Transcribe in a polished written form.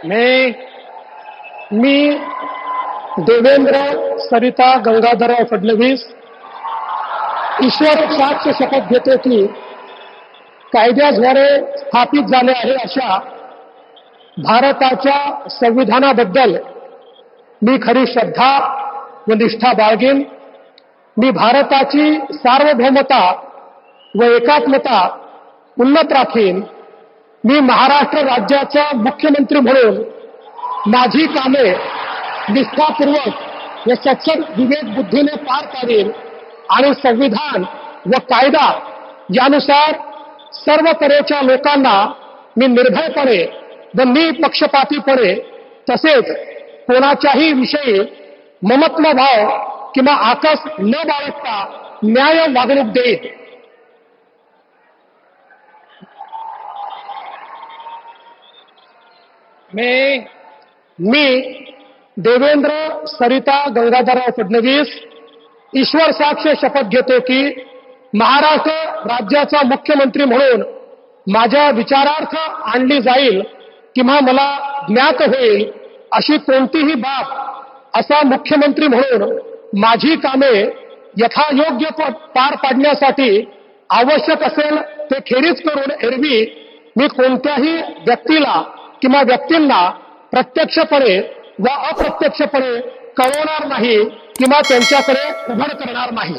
मी देवेंद्र सरिता गंगाधरराव फडणवीस ईश्वर साक्ष शपथ घेतो की कायद्याद्वारे स्थापित झाले आहे अशा भारताच्या संविधानाबद्दल मी खरी श्रद्धा व निष्ठा बाळगेन। मी भारताची सार्वभौमता व एकात्मता उन्नत राखीन। मी महाराष्ट्र राज्याचा मुख्यमंत्री म्हणून माझी कामे निष्ठापूर्वक व सचोट विवेक बुद्धीने पार पाडेन आणि संविधान व कायदा यानुसार सर्व तऱ्हेच्या लोकांना मी निर्भयपणे व निपक्षपातीपणे तसेच कोणाच्याही विषयी ममत्व भाव किंवा आकस न बाळगता न्याय वागणूक देईन। मी देवेंद्र सरिता गंगाधरराव फडणवीस ईश्वर साक्ष शपथ घेतो की महाराष्ट्र राज्याचा मुख्यमंत्री म्हणून माझ्या विचारार्थ आणली जाईल किंवा मला ज्ञात होईल अशी कोणतीही बाब असा मुख्यमंत्री म्हणून माझी कामे यथायोग्य पार पाडण्यासाठी आवश्यक असेल ते खेरीज करून एरवी मी कोणत्याही व्यक्तीला किंवा व्यक्तींना प्रत्यक्षपणे व अप्रत्यक्षपणे कळवणार नाही किंवा त्यांच्याकडे उघड करणार नाही।